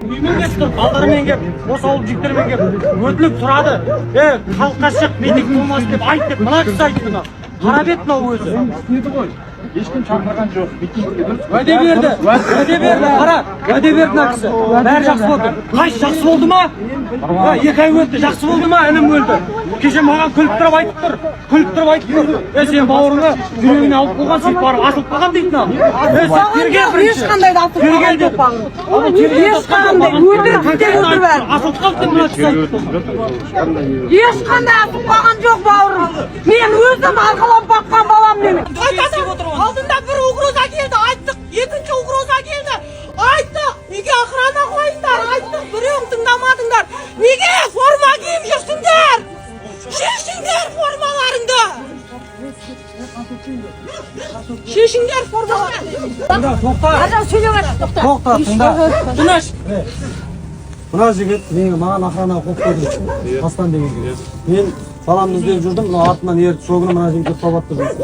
Үймен кеп балдарымен кеп, осы ауыл жігіттермен кеп, өтіліп тұрады. Халыққа шық, митинг болмас деп айт деп, мына кісі айтты мына. Қара бет мынау өзі. Естеді ғой. Ешкім шақырған жоқ. Митингке дұрыс. Уәде берді, қара, уәде берді мына кісі. Бәрі жақсы болды. Қайсы жақсы болды ма? 2 ай өтті, жақсы болды ма? Інім өлді. Кеше маған күліп тұрып айтып тұр. Сен бауырыңа жүрегіне алып қойған, сөйтіп барып асылып қалған дейді мынау. Ешқандай да асылып қалған жоқ бағым. Ешқандай өтірік деп отыр бәрі. Асылып қалды деп мына кісі айтты. Ешқандай асылып қалған жоқ бауырым. Мен өзім арқалап баққан балам менің. Алдында бір угроза келді, айттық. Екінші угроза келді, айттық. Неге охрана қойыңдар, айттық. Біреуің тыңдамадыңдар. Неге форма киіп жүрсіңдер? Шешіңдер формаларыңды. Шешіңдер формаларыңды. Тоқта, тыңдаш. Мына жігіт маған охрана қойып қойды. Астан деген. Мен баламды іздеп жүрдім, мына артынан ертіп, сол күні мына жігіт соғатты жүрді.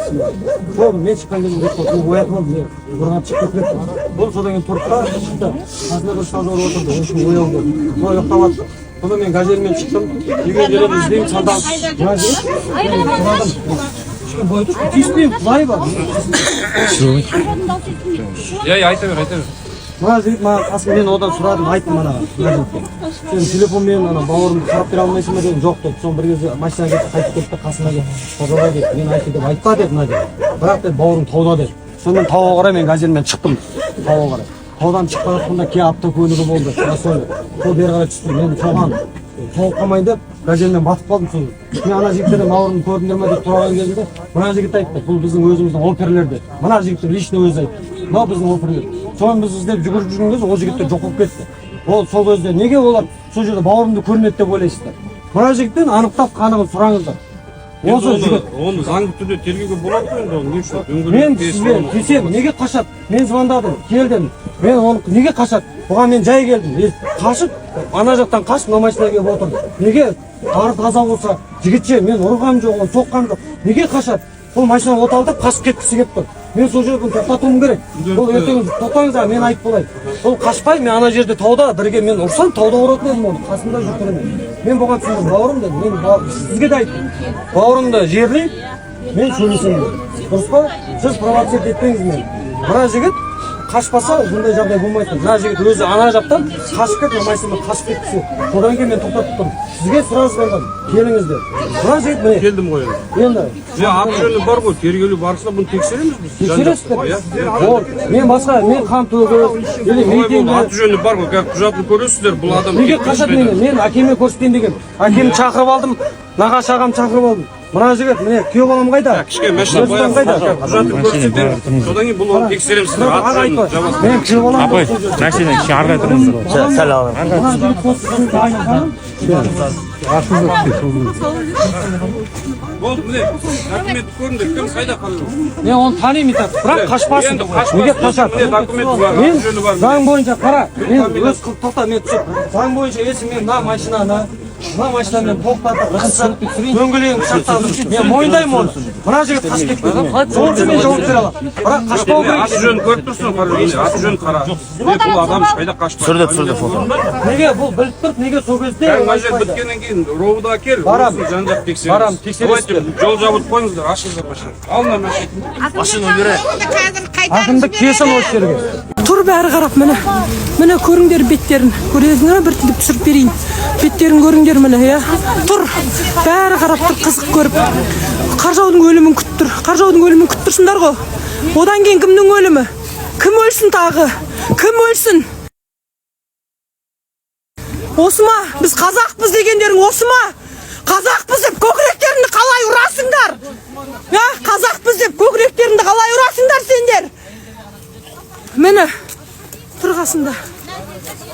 Сол мен шыққан кезде оятып алды, бұрғап шығып кетті. Бұл содан кейін тұрып та шықты. Қасында бір стажер отырды, оның үшін оялды. Сол ұйықтап алды. Содан мен газелмен шықтым, үйге келіп іздеймін, салдам. Мына жігіт, тұрадым. Ешкім бойы тұр, тиіспеймін, құлай бар. Айта бер. Мына жігіт маған қасым, мен одан сұрадым, айттым мына жігітке. Сен телефонмен бауырымды қарап бере алмайсың ба дедім, жоқ деді. Соң бір кезде машина кетті, қайтып кетті, қасына келді. Тазалай деді, мен айтты деп айтпа деді мына жігіт. Бірақ деді, бауырым тауда деді. Сонымен тауға қарай мен газелмен шықтым, тауға қарай. Таудан шығып жатқанда ке автокөлігі болды, сол бері қарай түсті. Мен соған тоғып қалмайын деп газелмен батып қалдым сол. Мен ана жігіттерден бауырымды көрдіңдер ме деп тұрған кезімде мына жігіт айтты, бұл біздің өзіміздің оперлер деді. Мына жігіттер лично өзі айтты, мынау біздің оперлер. Соны біз іздеп жүгіріп жүрген кезде ол жігіттер жоқ болып кетті. Ол сол кезде неге олар сол жерде бауырымды көрінеді деп ойлайсыздар? Мына жігіттен анықтап қанығын сұраңыздар. Осы жігіт оны заңды түрде тергеуге болады ғой енді, не үшін? Мен сізге десем, неге қашады? Мен звондадым, келдім. Мен оны неге қашады? Бұған мен жай келдім. Қашып, ана жақтан қашып, мына машинаға келіп отырды. Неге? Бары таза болса, жігітше, мен ұрғам жоқ, оны соққам жоқ. Неге қашады? Сол машина оталдып, қашып кеткісі келіп тұр. Мен сол жерден тоқтатуым керек. Ол ертең тоқтаңыз, мен айтып болайын. Ол қашпай, мен ана жерде тауда бірге мен ұрсам, тауда ұратын едім оны. Қасымда жүргенім. Мен бұған түсіндім, бауырым дедім. Мен сізге де айттым. Бауырымды жерлей, мен сөйлесем дедім. Дұрыс па? Сіз провоцировать етпеңіз мені. Мына жігіт қашпаса, бұндай жағдай болмайды. Мына жігіт өзі ана жақтан қашып кетті, машинамен қашып кеткісі. Содан кейін мен тоқтатып тұрмын. Сізге сұрау звондадым. Келіңіз деп. Мына жігіт міне. Келдім ғой енді. Аты жөні бар ғой, тергеулі барысында бұны тексереміз біз. Тексересіздер. Мен басқа, мен қан төгіп, или митинг. Аты жөні бар ғой, құжатын көресіздер, бұл адам. Неге қашады мені? Мен әкеме көрсетейін деген. Әкемді шақырып алдым, нағашы ағамды шақырып алдым. Мына жігіт, міне, күйеу балам қайда? Кішкене машина қоясыз, құжатын көрсетер. Содан кейін бұл оны тексереміз сіздер. Аты жөнін жабасыз. Мен күйеу балам. Апай, машина кішкене арғай тұрыңыздар. Сәл алыңыз. Мына жігіт қосқанымды айтқаным. Болды, міне, документті көріңдер, кім қайда қалды? Мен оны танимын, бірақ қашпасын. Неге қашады? Мен заң бойынша қара, мен өз тоқта, мен түсіп, заң бойынша есім мен мына машинамен тоқтатып, дөңгелегін сақтадым. Мен мойындаймын оны. Мына жігіт қашып кетті. Сол үшін мен жауап бере аламын. Бірақ қашпау керек. Аты жөнін көріп тұрсың, аты жөнін қара. Бұл адам қайда қашпайды. Түсірді фото. Неге бұл біліп тұрып, неге сол кезде? Мына жер біткеннен кейін ровда кел, жан-жақ тексеріңіз. Барам, тексересіздер. Жол жабылып қойыңыздар, ашыңыздар машина. Алыңдар машина. Машина бере. Ақынды кесін осы жерге. Тұр бәрі қарап, міне көріңдер беттерін. Көресіңдер бір тіліп түсіріп берейін. Беттерін көріңдер міне, иә. Тұр, бәрі қарап тұр, қызық көріп. Қаржаудың өлімін күттір. Қаржаудың өлімін күттірсіңдер ғой. Одан кейін кімнің өлімі? Кім өлсін тағы? Кім өлсін? Осы ма? Біз қазақпыз дегендерің осы ма? Қазақпыз деп көкіректеріңді қалай ұрасыңдар? Қазақпыз деп көкіректеріңді қалай ұрасыңдар сендер? Міне, тұрғасында.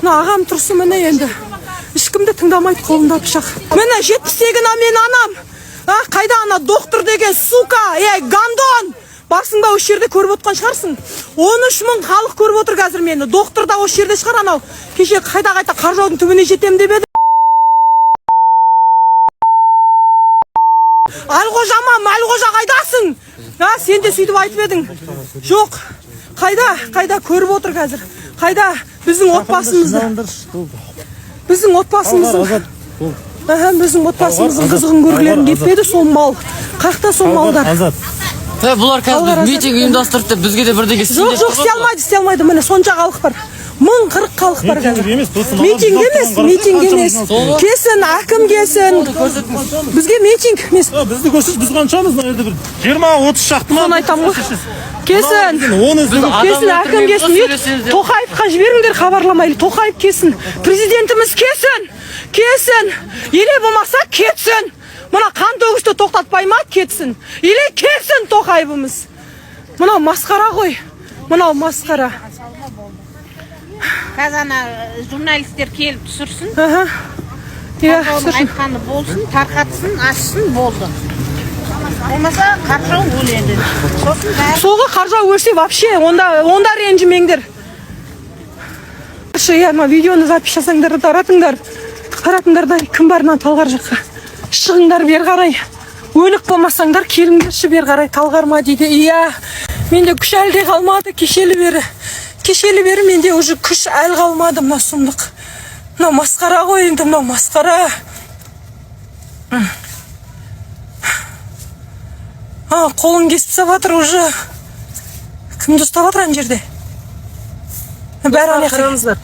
Ағам тұрсы міне енді. Ешкімді тыңдамайды, қолында пышақ. Міне 70-тегі мен анам. Қайда ана доктор деген сука, гандон. Барсың ба осы жерде көріп отқан шығарсың. 13 мың халық көріп отыр қазір мені. Доктор да осы жерде шығар анау. Кеше қайта Қаржаудың түбіне жетем деп еді. Әлғожа қайдасың? Сен де сөйтіп айтып едің. Жоқ. Қайда көріп отыр қазір. Қайда? Біздің отбасымызды. Біздің отбасымыздың. Біздің отбасымыздың қызығын көргілерін кетпеді сол мал. Қақта сол малдар. Бұлар қазір митинг ұйымдастырып деп бізге де бірдеңе жоқ, істей алмайды. Міне сонша халық бар. 1040 халық бар қазір. Митинг емес. Келсін, әкім келсін. Бізге митинг емес. Бізді көрсетші, біз қаншамыз мына жерде бір 20-30 шақты ма? Соны айтамын ғой. Келсін. Келсін, әкім келсін. Тоқаевқа жіберіңдер хабарламайлы. Тоқаев келсін. Президентіміз келсін. Келсін. Еле болмаса кетсін. Мына қан төгісті тоқтатпай ма кетсін. Или келсін Тоқаевымыз. Мынау масқара ғой. Мынау масқара. Қазана журналистер келіп түсірсін. Оның айтқаны болсын, тарқатсын, ашсын, болды. Болмаса қаржау өледі. Соғы қаржау өлсе вообще, онда ренжімеңдер. Видеоны запись жасаңдар, таратыңдар да кім барынан талғар жаққа. Шығыңдар бер қарай. Өлік болмасаңдар, келіңдерші бер қарай талғарма дейді. Иә, менде күш әлде қалмады, кешелі бері менде уже күш әл қалмады. Мына сұмдық. Мына масқара ғой енді, мына масқара. Қолын кесіп сабатыр уже. Кімді ұстап атыр ан жерде? Бәрі ане қараңыздар.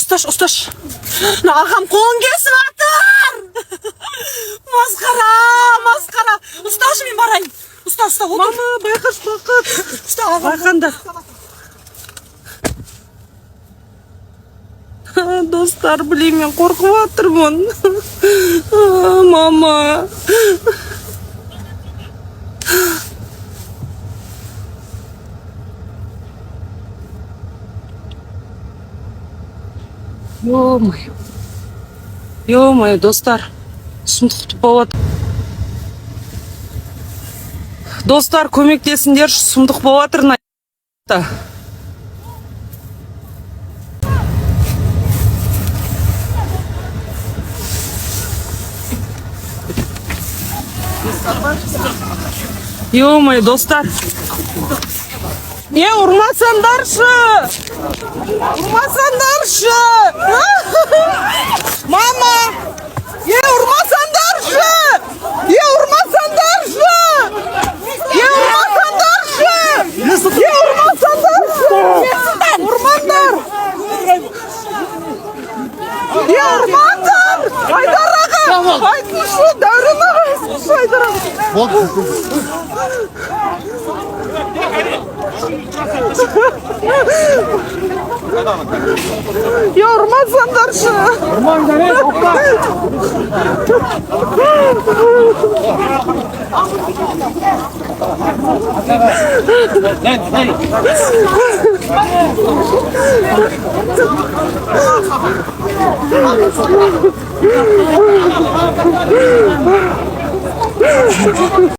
Ұсташ. Ағам қолын кесіп атыр! Масқара. Ұсташы, мен барайын. Ұста, отыр. Мама, байқаш, бақыт. Ұста, байқанда. Достар, білейін, мен қорқып атырмын. Мама. Ё-моё, достар. Сұмдықты болады. Достар, көмектесіңдер, сұмдық болады. Ё-моё, достар. Ұрмасандаршы! Мама! Ұрмасандаршы! Ұрмандар! Айдар аға! Айтыңызшы, Дәурен аға! Айдар аға! Ұрмасандаршы!